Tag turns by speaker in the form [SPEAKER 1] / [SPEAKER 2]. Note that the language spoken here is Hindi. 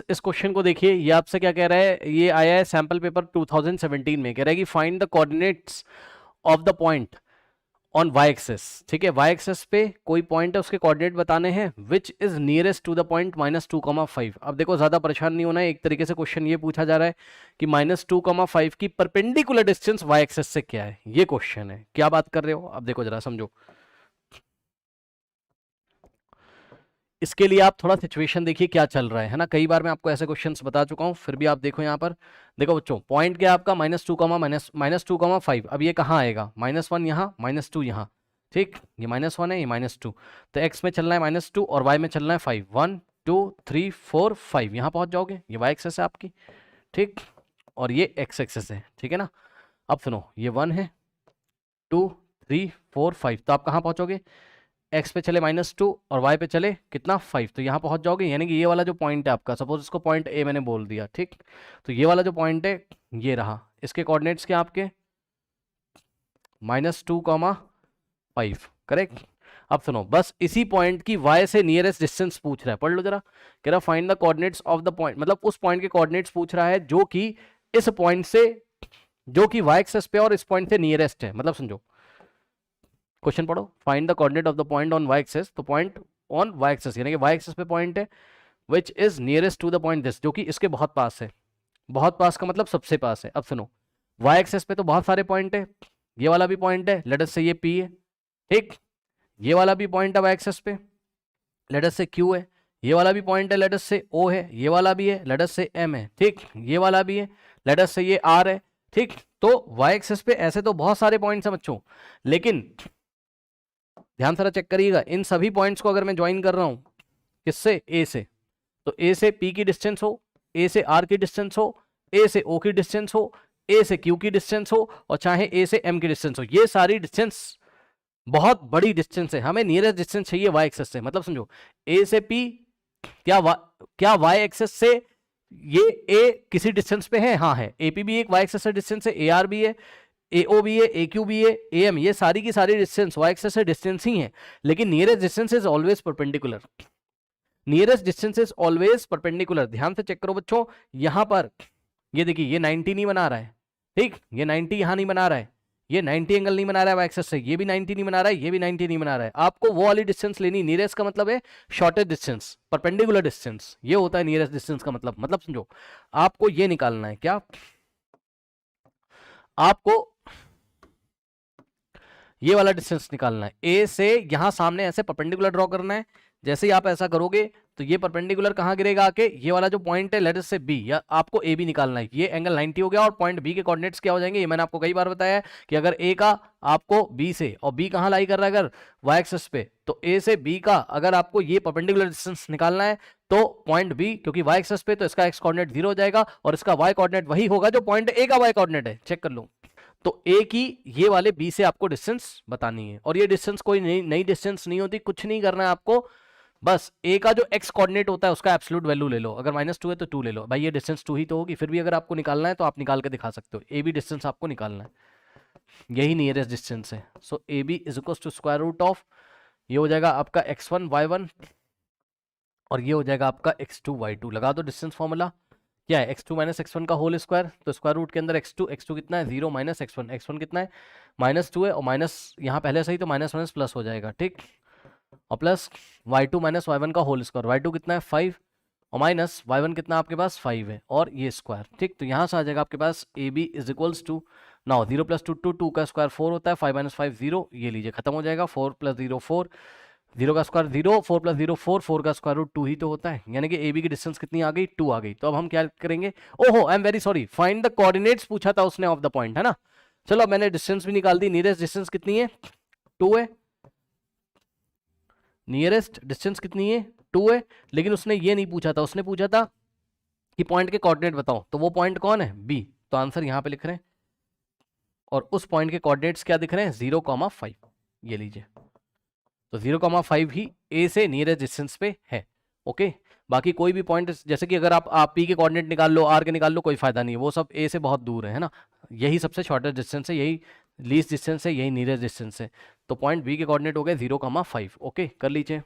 [SPEAKER 1] इस क्वेश्चन को देखिए, ये आपसे क्या कह रहा है, ये आया है सैंपल पेपर 2017 में, कह रहा है कि find the coordinates of the point on Y axis. ठीक है, वाई एक्सेस पे कोई पॉइंट है, उसके कोऑर्डिनेट बताने हैं, which is nearest to the point -2,5। अब देखो ज्यादा परेशान नहीं होना है, एक तरीके से क्वेश्चन ये पूछा जा रहा है कि -2,5 की परपेंडिकुलर डिस्टेंस वाई एक्सेस से क्या है, ये क्वेश्चन है। क्या बात कर रहे हो, अब देखो जरा समझो। इसके लिए आप थोड़ा सिचुएशन देखिए क्या चल रहा है ना। कई बार मैं आपको ऐसे क्वेश्चंस बता चुका हूं, फिर भी आप देखो यहाँ पर। देखो बच्चों, पॉइंट क्या है आपका -2,5। अब ये कहाँ आएगा, -1 यहाँ, -2 यहाँ। ठीक, ये -1 है, ये -2, तो x में चलना है -2 और y में चलना है 5। 1 2 3 4 5 यहाँ पहुंच जाओगे। ये y एक्सेस है आपकी, ठीक, और ये x एक्सेस है, ठीक है ना। अब सुनो, ये 1 है, 2 3 4 5, तो आप कहाँ पहुंचोगे, x पे चले -2 और y पे चले कितना 5, तो यहाँ पहुंच जाओगे। यानी कि ये वाला जो पॉइंट है आपका, सपोज इसको पॉइंट ए मैंने बोल दिया, ठीक, तो ये वाला जो पॉइंट है ये रहा, इसके कोऑर्डिनेट्स क्या आपके -2,5, करेक्ट। अब सुनो, बस इसी पॉइंट की y से नियरेस्ट डिस्टेंस पूछ रहा है, पढ़ लो जरा। कह रहा find the coordinates of the point, मतलब उस पॉइंट के कोऑर्डिनेट्स पूछ रहा है जो कि इस पॉइंट से, जो कि y एक्सेस पे और इस पॉइंट से नियरेस्ट है। मतलब समझो, क्वेश्चन पढ़ो, find the coordinate of the point on Y axis, तो पॉइंट ऑन वाई एक्सेस यानी कि वाई एक्सेस पे पॉइंट है, which is nearest to the point this, जो कि इसके बहुत पास है। बहुत पास का मतलब सबसे पास है। अब सुनो, वाई एक्सेस पे तो बहुत सारे पॉइंट है, ये वाला भी पॉइंट है, लेट अस से ये पी है, ठीक, ये वाला भी पॉइंट है वाई एक्सेस पे, लेट अस से क्यू है, ये वाला भी पॉइंट है, लेट अस से ओ है, ये वाला भी है, लेट अस से एम है, ठीक, ये वाला भी है, लेट अस से ये आर है, ठीक। तो वाई एक्सेस पे ऐसे तो बहुत सारे पॉइंट्स हैं बच्चों, लेकिन ध्यान से चेक करिएगा, इन सभी पॉइंट्स को अगर मैं ज्वाइन कर रहा हूं किससे, ए से, तो ए से पी की डिस्टेंस हो, ए से आर की डिस्टेंस हो, ए से ओ की डिस्टेंस हो, ए से क्यू की डिस्टेंस हो, और चाहे ए से एम की डिस्टेंस हो, ये सारी डिस्टेंस बहुत बड़ी डिस्टेंस है, हमें नियरेस्ट डिस्टेंस चाहिए वाई एक्सेस से। मतलब समझो, ए से पी, क्या वाई एक्सेस से ये ए किसी डिस्टेंस पे है, हाँ है, एपी भी एक वाई एक्सेस से डिस्टेंस है, ए आर भी है, AO भी है, AQ भी है, AM, ये सारी की सारी डिस्टेंस वाई एक्सेस से डिस्टेंस ही है, लेकिन nearest distance is always perpendicular. Nearest distance is always perpendicular. ध्यान से चेक करो बच्चों, यहां पर ये देखिए, ये 90 नहीं बना रहा है, ठीक, ये 90 यहां नहीं बना रहा है, ये 90 एंगल नहीं बना रहा है वाई एक्सेस से, ये भी 90 नहीं बना रहा है, ये भी 90 नहीं बना रहा है। आपको वो वाली डिस्टेंस लेनी, नियरेस्ट का मतलब है शॉर्टेस्ट डिस्टेंस, परपेंडिकुलर डिस्टेंस, ये होता है नियरेस्ट डिस्टेंस का मतलब। मतलब समझो, आपको ये निकालना है, क्या आपको ये वाला डिस्टेंस निकालना है, ए से यहां सामने ऐसे परपेंडिकुलर ड्रॉ करना है। जैसे ही आप ऐसा करोगे तो ये परपेंडिकुलर कहां गिरेगा आके, ये वाला जो पॉइंट है लेटर से बी, या आपको ए बी निकालना है। ये एंगल 90 हो गया, और पॉइंट बी के कोऑर्डिनेट्स क्या हो जाएंगे, ये मैंने आपको कई बार बताया है कि अगर ए का आपको बी से, और बी कहां लाई कर रहा है अगर वाई एक्सिस पे, तो ए से बी का अगर आपको ये परपेंडिकुलर डिस्टेंस निकालना है, तो पॉइंट बी क्योंकि वाई एक्सिस पे, तो इसका एक्स कोऑर्डिनेट 0 हो जाएगा, और इसका वाई कोऑर्डिनेट वही होगा जो पॉइंट ए का वाई कोऑर्डिनेट है। चेक कर लो, तो ए की ये वाले बी से आपको डिस्टेंस बतानी है, और ये डिस्टेंस कोई नई डिस्टेंस नहीं होती, कुछ नहीं करना है आपको, बस ए का जो एक्स कोऑर्डिनेट होता है उसका एब्सोल्यूट वैल्यू ले लो। अगर -2 है तो 2 ले लो, भाई ये डिस्टेंस 2 ही तो होगी, फिर भी अगर आपको निकालना है तो आप निकाल के दिखा सकते हो, ए बी डिस्टेंस आपको निकालना है, यही नियरेस्ट डिस्टेंस है। So A B is equal to square root of, ये हो जाएगा आपका x1 y1, और ये हो जाएगा आपका x2 y2। लगा दो डिस्टेंस फॉर्मूला, क्या है x2 माइनस x1 का होल स्क्वायर, तो स्क्वायर रूट के अंदर x2 कितना है 0 माइनस x1, x1 कितना है -2 है, और माइनस यहाँ पहले से ही तो माइनस माइनस प्लस हो जाएगा, ठीक, और प्लस y2 माइनस y1 का होल स्क्वायर, y2 कितना है 5, और माइनस y1 कितना आपके पास 5 है, और ये स्क्वायर, ठीक। तो यहाँ से आ जाएगा आपके पास A B is equals to, now 0 + 2 2, 2 का स्क्वायर 4 होता है, 5 - 5 0, ये लीजिए खत्म हो जाएगा, 4 + 0 4, 0 का स्क्वायर 0, 4 + 0 4, 4 का स्क्वायर रूट 2 ही तो होता है, यानी कि ए बी की डिस्टेंस कितनी आ गई 2 आ गई। तो अब हम क्या करेंगे, ओहो I am very sorry, find the coordinates पूछा था उसने ऑफ द पॉइंट, है ना। चलो अब मैंने डिस्टेंस भी निकाल दी, नियरेस्ट डिस्टेंस कितनी है 2 है, नियरेस्ट डिस्टेंस कितनी है 2 है, लेकिन उसने ये नहीं पूछा था, उसने पूछा था कि पॉइंट के कोऑर्डिनेट बताओ, तो वो पॉइंट कौन है बी, तो आंसर यहां पे लिख रहे हैं, और उस पॉइंट के कोऑर्डिनेट्स क्या दिख रहे हैं 0,5, ये लीजिए, तो 0,5 ही ए से नियरेस्ट डिस्टेंस पे है, ओके। बाकी कोई भी पॉइंट, जैसे कि अगर आप पी के कोऑर्डिनेट निकाल लो, आर के निकाल लो, कोई फायदा नहीं है, वो सब ए से बहुत दूर है ना, यही सबसे शॉर्टेस्ट डिस्टेंस है, यही लीस्ट डिस्टेंस है, यही नियरेस्ट डिस्टेंस है। तो पॉइंट बी के कोऑर्डिनेट हो गए 0,5, ओके, कर लीजिए।